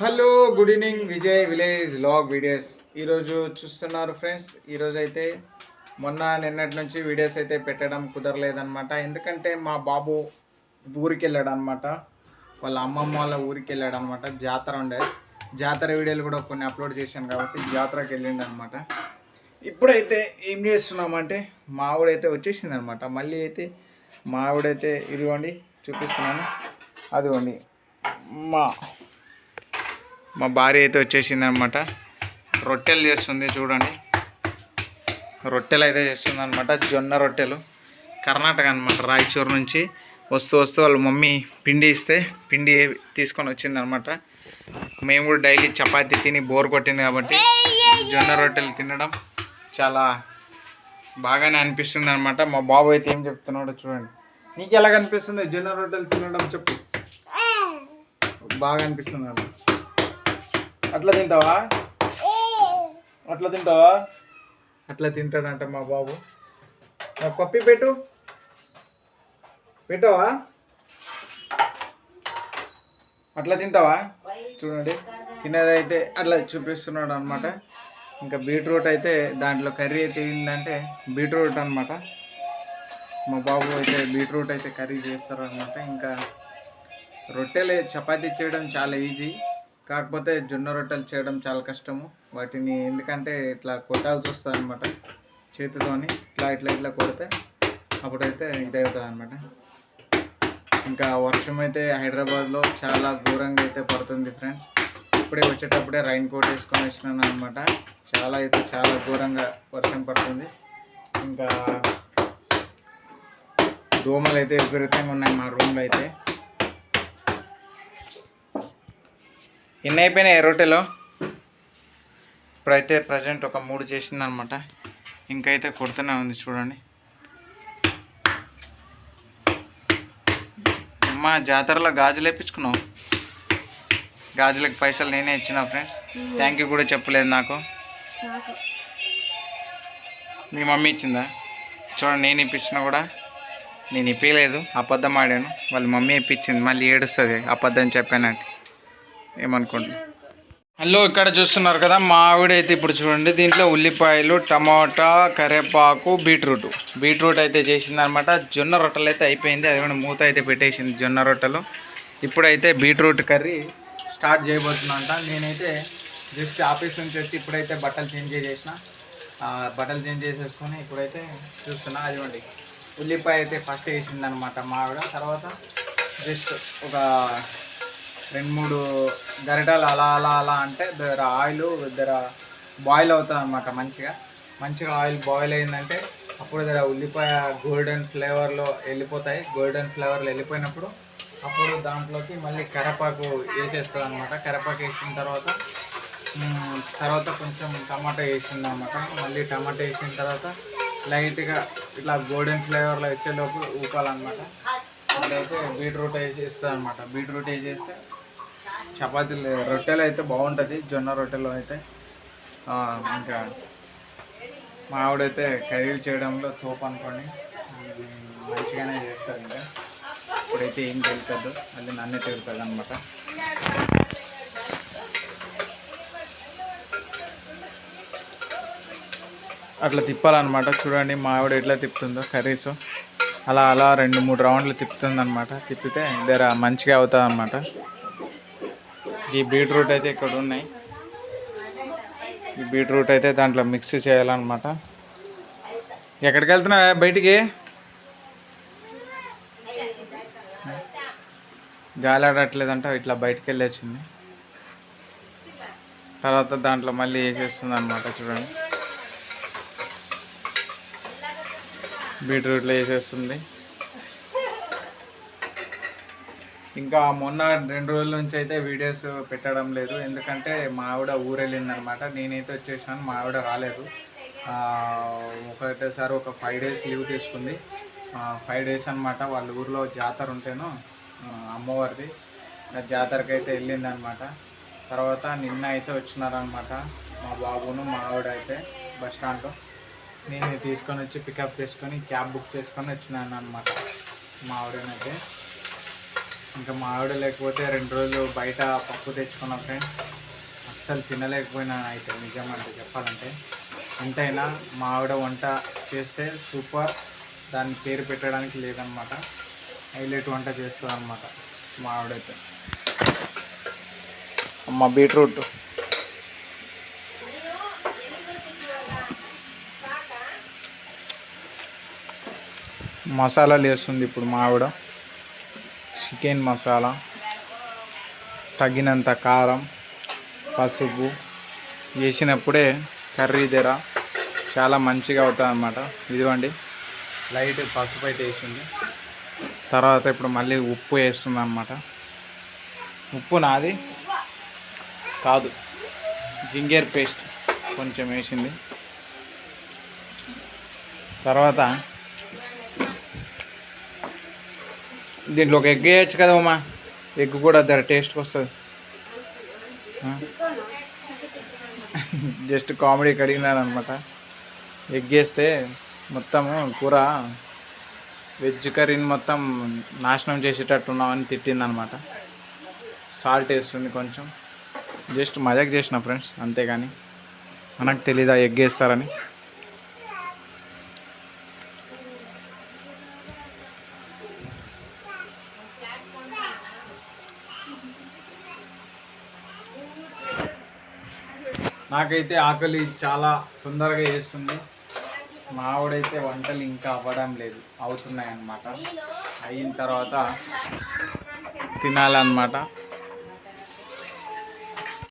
Hello good evening Vijay village vlog videos ఈరోజు చూస్తున్నారు friends. ఈరోజు అయితే నిన్నటి నుంచి వీడియోస్ అయితే పెట్టడం కుదరలేదన్నమాట. ఎందుకంటే మా బాబు ఊరికి వెళ్ళాడు అనమాట. వాళ్ళ అమ్మమ్మ వాళ్ళ ఊరికి వెళ్ళాడు అనమాట. జాతర ఉండే జాతర వీడియోలు కూడా కొన్ని అప్లోడ్ చేశాను కాబట్టి జాతరకి వెళ్ళిండు అనమాట. ఇప్పుడైతే ఏం చేస్తున్నామంటే మా ఆవిడైతే వచ్చేసింది అనమాట. మళ్ళీ అయితే మా ఆవిడైతే ఇదిగోండి చూపిస్తున్నాను, అదిగోండి మా భార్య అయితే వచ్చేసింది అనమాట. రొట్టెలు చేస్తుంది చూడండి, రొట్టెలు అయితే చేస్తుంది అనమాట. జొన్న రొట్టెలు, కర్ణాటక అనమాట. రాయచూరు నుంచి వస్తూ వాళ్ళ మమ్మీ పిండి ఇస్తే పిండి తీసుకొని వచ్చింది అనమాట. మేము కూడా డైలీ చపాతీ తిని బోర్ కొట్టింది కాబట్టి జొన్న రొట్టెలు తినడం చాలా బాగానే అనిపిస్తుంది అనమాట. మా బాబు అయితే ఏం చెప్తున్నాడో చూడండి. నీకు ఎలాగ అనిపిస్తుంది జొన్న రొట్టెలు తినడం చెప్పు. బాగా అనిపిస్తుంది అన్నమాట. అట్లా తింటావా, అట్లా తింటావా, అట్లా తింటాడంట మా బాబు. పప్పి పెట్టావా, అట్లా తింటావా చూడండి. తినేదైతే అట్లా చూపిస్తున్నాడు అనమాట. ఇంకా బీట్రూట్ అయితే దాంట్లో కర్రీ అయితే ఏంటంటే బీట్రూట్ అనమాట. మా బాబు అయితే బీట్రూట్ అయితే కర్రీ చేస్తారు అనమాట. ఇంకా రొట్టెలు చపాతీ చేయడం చాలా ఈజీ, కాకపోతే జొన్న రొట్టెలు చేయడం చాలా కష్టము. వాటిని ఎందుకంటే ఇట్లా కొట్టాల్సి వస్తుంది అనమాట చేతితోని. ఇట్లా కొడితే అప్పుడైతే ఇదవుతుంది అనమాట. ఇంకా వర్షం అయితే హైదరాబాద్లో చాలా ఘోరంగా అయితే పడుతుంది ఫ్రెండ్స్. ఇప్పుడే వచ్చేటప్పుడే రైన్ కోట్ వేసుకొని వచ్చినాను అనమాట. చాలా ఘోరంగా వర్షం పడుతుంది. ఇంకా దోమలు అయితే విపరీతంగా ఉన్నాయి మా రూమ్లో అయితే. ఎన్ని అయిపోయినాయి రొట్టెలు? ఇప్పుడైతే ప్రజెంట్ ఒక 3 చేసింది అనమాట. ఇంకైతే కొడుతూనే ఉంది చూడండి. అమ్మ జాతరలో గాజులు వేయించుకున్నావు. గాజులకు పైసలు నేనే ఇచ్చిన ఫ్రెండ్స్. థ్యాంక్ యూ కూడా చెప్పలేదు నాకు. మీ మమ్మీ ఇచ్చిందా? చూడండి, నేను ఇప్పించినా కూడా నేను ఇప్పలేదు, అబద్ధం ఆడాను. వాళ్ళ మమ్మీ ఇప్పించింది. మళ్ళీ ఏడుస్తుంది అబద్ధం చెప్పానంటే ఏమనుకోండి. హలో, ఇక్కడ చూస్తున్నారు కదా మా ఆవిడ అయితే ఇప్పుడు చూడండి దీంట్లో ఉల్లిపాయలు, టమాటా, కరివేపాకు, బీట్రూట్ అయితే చేసింది అనమాట. జొన్న రొట్టెలు అయితే అయిపోయింది. అది కూడా మూత అయితే పెట్టేసింది జొన్న రొట్టెలు. ఇప్పుడైతే బీట్రూట్ కర్రీ స్టార్ట్ చేయబోతుందంట. నేనైతే జస్ట్ ఆఫీస్ నుంచి వచ్చి ఇప్పుడైతే బట్టలు చేంజ్ చేసేసుకొని ఇప్పుడైతే చూస్తున్నా. అదివ్వండి ఉల్లిపాయ అయితే ఫస్ట్ వేసింది అనమాట మా ఆవిడ. తర్వాత జస్ట్ ఒక 2-3 గరిటలు అలా అంటే ఆయిల్ బాయిల్ అవుతుంది అనమాట. మంచిగా ఆయిల్ బాయిల్ అయిందంటే అప్పుడు ఉల్లిపాయ గోల్డెన్ ఫ్లేవర్లో వెళ్ళిపోయినప్పుడు అప్పుడు దాంట్లోకి మళ్ళీ కరివేపాకు వేసేస్తుంది అనమాట. కరివేపాకు వేసిన తర్వాత కొంచెం టమాటా వేసింది అనమాట. మళ్ళీ టమాటా వేసిన తర్వాత లైట్గా ఇట్లా గోల్డెన్ ఫ్లేవర్లో వచ్చేలోపు ఊపాలన్నమాట. ఇప్పుడైతే బీట్రూట్ వేసేస్తుంది అనమాట. బీట్రూట్ వేసేస్తే చపాతీలు రొట్టెలు అయితే బాగుంటుంది. జొన్న రొట్టెలు అయితే ఇంకా మా ఆవిడైతే కర్రీ చేయడంలో తోపు అనుకోండి, మంచిగానే చేస్తారు. ఇంకా ఇప్పుడైతే ఏం తెలుతుంది, మళ్ళీ నన్నే తెలుతుంది అనమాట. అట్లా తిప్పాలన్నమాట. చూడండి మా ఆవిడ ఎట్లా తిప్పుతుందో కర్రీస్. అలా 2-3 రౌండ్లు తిప్పుతుందన్నమాట. తిప్పితే మంచిగా అవుతుంది అన్నమాట. ఈ బీట్రూట్ అయితే ఇక్కడ ఉన్నాయి. ఈ బీట్రూట్ అయితే దాంట్లో మిక్స్ చేయాలన్నమాట. ఎక్కడికి వెళ్తున్నా బయటికి? గాలి ఆడట్లేదంట, ఇట్లా బయటికి వెళ్ళొచ్చింది. తర్వాత దాంట్లో మళ్ళీ వేసేస్తుంది అనమాట. చూడండి బీట్రూట్లో వేసేస్తుంది. ఇంకా మొన్న 2 రోజుల నుంచి అయితే వీడియోస్ పెట్టడం లేదు, ఎందుకంటే మా ఆవిడ ఊరు వెళ్ళిందనమాట. నేనైతే వచ్చేసాను, మా ఆవిడ రాలేదు. ఒకటేసారి ఒక 5 డేస్ లీవ్ తీసుకుంది. 5 డేస్ అనమాట. వాళ్ళ ఊర్లో జాతర ఉంటేను అమ్మవారిది, జాతరకి అయితే వెళ్ళిందనమాట. తర్వాత నిన్న అయితే వచ్చినారనమాట మా బాబును మా ఆవిడ అయితే బస్ స్టాండ్లో. నేను తీసుకొని వచ్చి పికప్ చేసుకొని క్యాబ్ బుక్ చేసుకొని వచ్చినాను అనమాట మా ఆవిడనైతే. ఇంకా మా ఆవిడ లేకపోతే 2 రోజులు బయట పప్పు తెచ్చుకున్న ఫ్రెండ్స్ అస్సలు తినలేకపోయినా అయితే నిజమంటే చెప్పాలంటే. ఎంతైనా మా ఆవిడ వంట చేస్తే సూపర్, దాని పేరు పెట్టడానికి లేదనమాట. హైలైట్ వంట చేస్తుంది అనమాట మా ఆవిడైతే. అమ్మ బీట్రూట్ మసాలాలు వేస్తుంది ఇప్పుడు మా ఆవిడ. చికెన్ మసాలా, తగినంత కారం, పసుపు వేసినప్పుడే కర్రీ ధర చాలా మంచిగా అవుతుంది అన్నమాట. ఇదిగోండి లైట్ పసుపు అయితే వేసింది. తర్వాత ఇప్పుడు మళ్ళీ ఉప్పు వేస్తుంది అన్నమాట. ఉప్పు నాది కాదు, జింజర్ పేస్ట్ కొంచెం వేసింది. తర్వాత దీంట్లో ఒక ఎగ్ వేయచ్చు కదా అమ్మా, ఎగ్ కూడా ధర టేస్ట్కి వస్తుంది. జస్ట్ కామెడీకి అడిగినాను అనమాట. ఎగ్ వేస్తే మొత్తము కూర వెజ్ కర్రీని మొత్తం నాశనం చేసేటట్టున్నామని తిట్టిందనమాట. సాల్ట్ వేస్తుంది కొంచెం, జస్ట్ మజాక్ చేసిన ఫ్రెండ్స్, అంతేగాని మనకు తెలీదా ఎగ్ వేస్తారని. నాకైతే ఆకలి చాలా తొందరగా వేస్తుంది. మా ఆవిడైతే వంటలు ఇంకా అవ్వడం లేదు, అవుతున్నాయి అన్నమాట. అయిన తర్వాత తినాలన్నమాట.